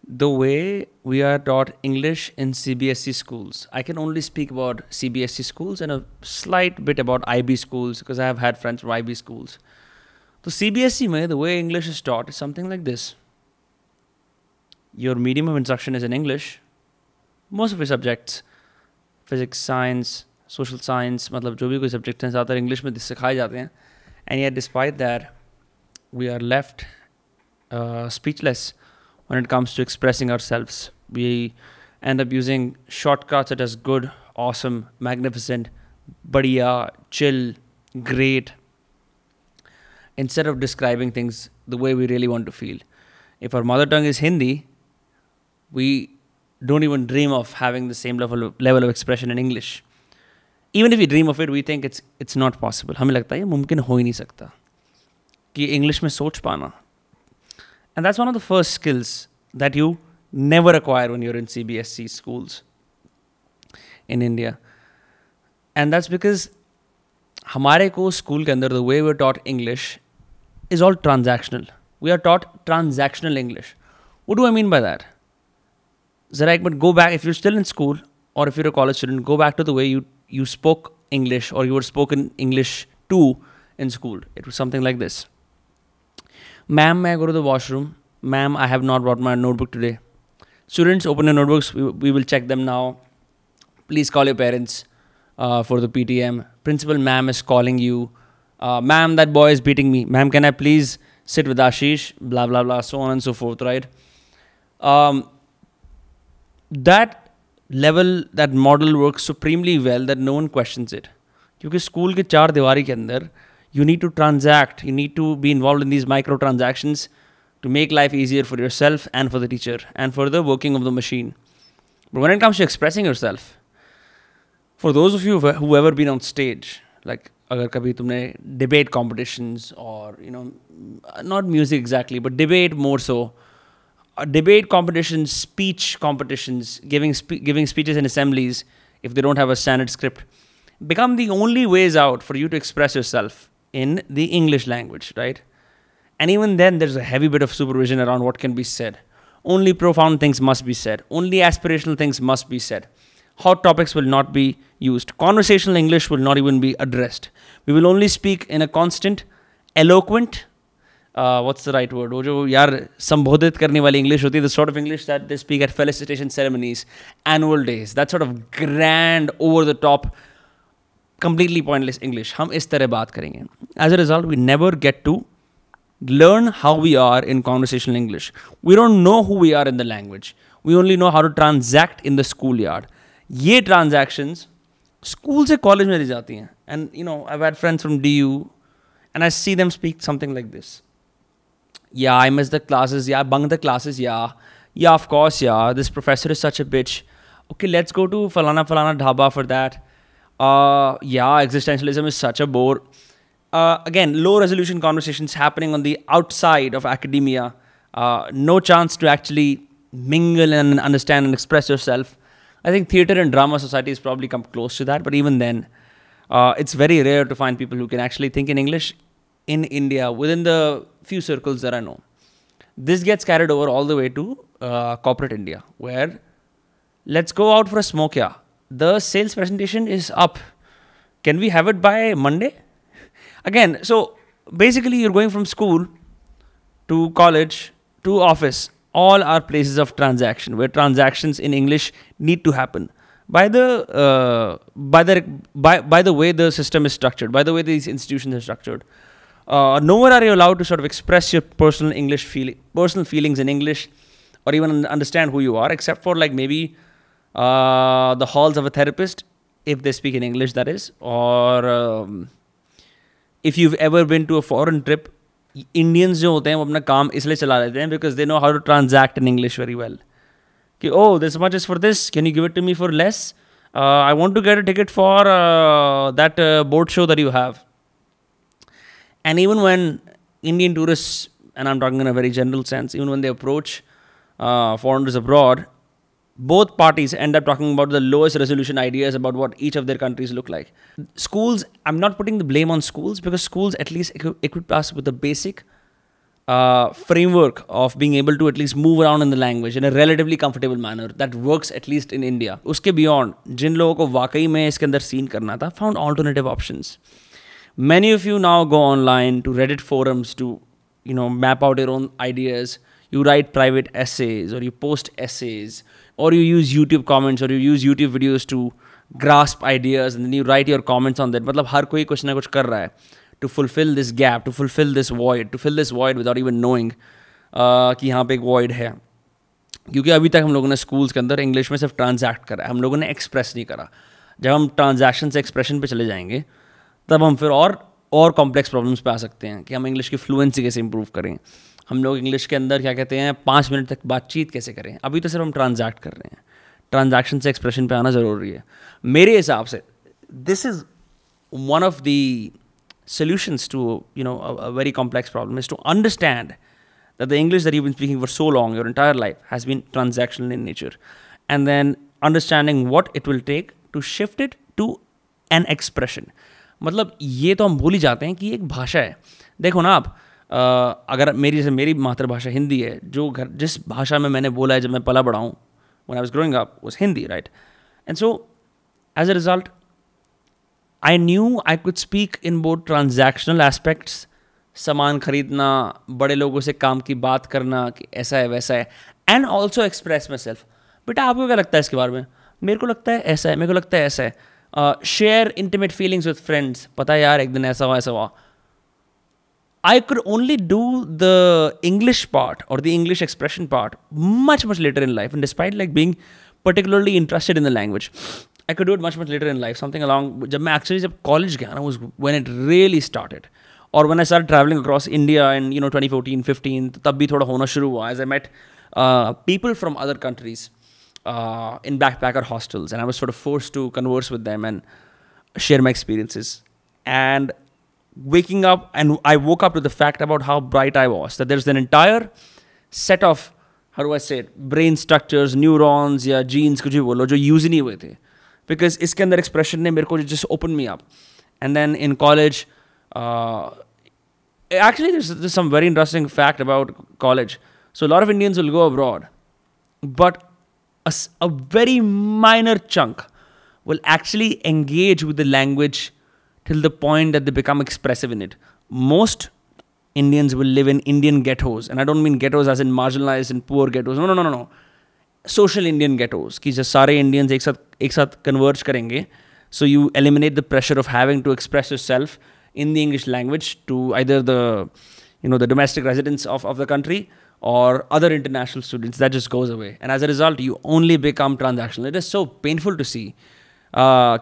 The way we are taught English in CBSE schools. I can only speak about CBSE schools and a slight bit about IB schools because I have had friends from IB schools. So CBSE mein, the way English is taught is something like this. Your medium of instruction is in English. Most of your subjects, physics, science, social science, मतलब जो भी कोई subject हैं ज़्यादातर English में सिखाए जाते हैं. And yet despite that, we are left speechless when it comes to expressing ourselves. We end up using shortcuts such as good, awesome, magnificent, badhiya, chill, great, instead of describing things the way we really want to feel. If our mother tongue is Hindi, we don't even dream of having the same level of expression in English. Even if we dream of it, we think it's not possible. हमें लगता है ये मुमकिन हो ही नहीं सकता कि English में सोच पाना. And that's one of the first skills that you never acquire when you're in CBSE schools in India. And that's because हमारे को school के अंदर the way we're taught English is all transactional. We are taught transactional English. What do I mean by that? Zara, but go back, if you're still in school or if you're a college student, go back to the way you spoke English or you were spoken English to in school. It was something like this. Ma'am, may I go to the washroom? Ma'am, I have not brought my notebook today. Students, open your notebooks. We will check them now. Please call your parents for the PTM. Principal, ma'am is calling you. Ma'am, that boy is beating me. Ma'am, can I please sit with Ashish? Blah, blah, blah, so on and so forth, right? That level, that model works supremely well that no one questions it. Because school के चार दीवारी के अंदर, you need to transact, you need to be involved in these micro transactions to make life easier for yourself and for the teacher and for the working of the machine. But when it comes to expressing yourself, for those of you who ever been on stage, like अगर कभी तुमने debate competitions or not music exactly, but debate more so, debate competitions, speech competitions, giving speeches in assemblies if they don't have a standard script, become the only ways out for you to express yourself in the English language, right? And even then, there's a heavy bit of supervision around what can be said. Only profound things must be said. Only aspirational things must be said. Hot topics will not be used. Conversational English will not even be addressed. We will only speak in a constant, eloquent, what's the right word? वो जो यार संबोधित करने वाली English होती है, the sort of English that they speak at felicitation ceremonies, annual days, that sort of grand, over the top, completely pointless English. हम इस तरह बात करेंगे. As a result, we never get to learn how we are in conversational English. We don't know who we are in the language. We only know how to transact in the schoolyard. ये transactions school से college में दी जाती हैं. And I've had friends from DU and I see them speak something like this. Yeah, I missed the classes. Yeah, I bunked the classes. Yeah. Yeah, of course. Yeah, this professor is such a bitch. Okay, let's go to Falana Dhaba for that. Yeah, existentialism is such a bore. Again, low resolution conversations happening on the outside of academia. No chance to actually mingle and understand and express yourself. I think theatre and drama societies probably come close to that. But even then, it's very rare to find people who can actually think in English in India within the few circles that I know. This gets carried over all the way to corporate India, where let's go out for a smoke, yeah. The sales presentation is up. Can we have it by Monday? Again, so basically you're going from school to college to office. All are places of transaction where transactions in English need to happen. By the way the system is structured, by the way these institutions are structured, nowhere are you allowed to sort of express your personal feelings in English, or even understand who you are, except for like maybe the halls of a therapist, if they speak in English, that is, or if you've ever been to a foreign trip. Indians जो होते हैं वो अपना काम इसलिए चला लेते हैं because they know how to transact in English very well. कि oh, this much is for this, can you give it to me for less? I want to get a ticket for that boat show that you have. And even when Indian tourists, and I'm talking in a very general sense, even when they approach foreigners abroad, both parties end up talking about the lowest resolution ideas about what each of their countries look like. Schools, I'm not putting the blame on schools because schools at least equip us with the basic framework of being able to at least move around in the language in a relatively comfortable manner that works at least in India. उसके beyond जिन लोगों को वाकई में इसके अंदर scene करना था, found alternative options. Many of you now go online to Reddit forums to, map out your own ideas. You write private essays, or you post essays, or you use YouTube comments, or you use YouTube videos to grasp ideas, and then you write your comments on that. मतलब हर कोई कुछ ना कुछ कर रहा है to fulfill this gap, to fulfill this void without even knowing कि यहाँ पे एक void है. क्योंकि अभी तक हम लोगों ने स्कूल्स के अंदर इंग्लिश में सिर्फ ट्रांजैक्ट करा है, हम लोगों ने एक्सप्रेस नहीं करा. जब हम ट्रांजैक्शन से एक्सप्रेशन पे चले जाएंगे तब हम फिर और कॉम्प्लेक्स प्रॉब्लम्स पे आ सकते हैं कि हम इंग्लिश की फ्लुएंसी कैसे इंप्रूव करें, हम लोग इंग्लिश के अंदर क्या कहते हैं 5 मिनट तक बातचीत कैसे करें. अभी तो सिर्फ हम ट्रांजैक्ट कर रहे हैं, ट्रांजैक्शन से एक्सप्रेशन पे आना ज़रूरी है. मेरे हिसाब से this is one of the solutions to a very complex problem is to understand that the English that you've been speaking for so long, your entire life, has been transactional in nature, and then understanding what it will take to shift it to an expression. मतलब ये तो हम भूल ही जाते हैं कि एक भाषा है. देखो ना आप, अगर मेरी मातृभाषा हिंदी है, जिस भाषा में मैंने बोला है जब मैं पला बड़ा हूँ, when I was growing up, was Hindi, right? And so as a result, I knew I could speak in both transactional aspects, सामान खरीदना, बड़े लोगों से काम की बात करना कि ऐसा है वैसा है, and also express myself. बेटा आपको क्या लगता है इसके बारे में? मेरे को लगता है ऐसा है, मेरे को लगता है ऐसा है. Share intimate feelings with friends. पता है यार एक दिन ऐसा हुआ. I could only do the English part or the English expression part much later in life, and despite like being particularly interested in the language, I could do it much later in life. Something along जब college गया ना, was when it really started. Or when I started traveling across India in 2014, 15, तब भी थोड़ा होना शुरू हुआ. As I met people from other countries in backpacker hostels, and I was sort of forced to converse with them and share my experiences. And waking up, and I woke up to the fact about how bright I was, that there's an entire set of, how do I say it, brain structures, neurons या genes कुछ भी बोलो जो use ही नहीं हुए थे. Because इसके अंदर expression ने मेरे को just opened me up. And then in college, actually there's some very interesting fact about college. So a lot of Indians will go abroad, but a very minor chunk will actually engage with the language till the point that they become expressive in it. Most Indians will live in Indian ghettos, and I don't mean ghettos as in marginalized and poor ghettos. No. Social Indian ghettos, कि जो सारे Indians एक साथ converge करेंगे, so you eliminate the pressure of having to express yourself in the English language to either the domestic residents of the country or other international students. That just goes away, and as a result, you only become transactional. It is so painful to see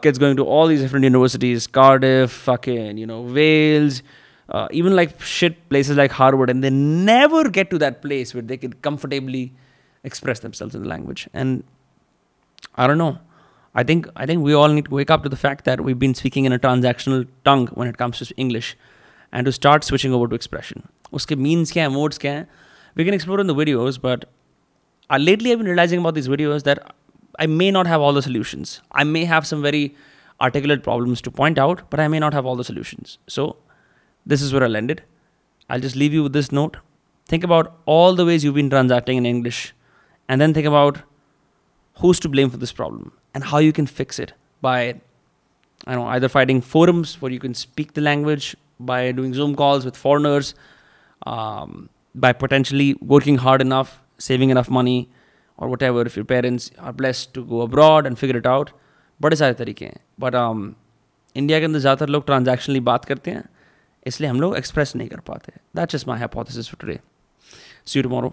kids going to all these different universities, Cardiff, Wales, even like shit places like Harvard, and they never get to that place where they can comfortably express themselves in the language. And I don't know. I think we all need to wake up to the fact that we've been speaking in a transactional tongue when it comes to English, and to start switching over to expression. Uske means kya hai, modes kya hai, we can explore in the videos, but lately I've been realizing about these videos that I may not have all the solutions. I may have some very articulate problems to point out, but I may not have all the solutions. So this is where I'll end it. I'll just leave you with this note. Think about all the ways you've been transacting in English, and then think about who's to blame for this problem and how you can fix it by, either finding forums where you can speak the language, by doing Zoom calls with foreigners, by potentially working hard enough, saving enough money, or whatever, if your parents are blessed to go abroad and figure it out. बड़े सारे तरीके हैं. But India के अंदर ज़्यादातर लोग ट्रांजैक्शनली बात करते हैं, इसलिए हम लोग एक्सप्रेस नहीं कर पाते. That's just my hypothesis for today. See you tomorrow.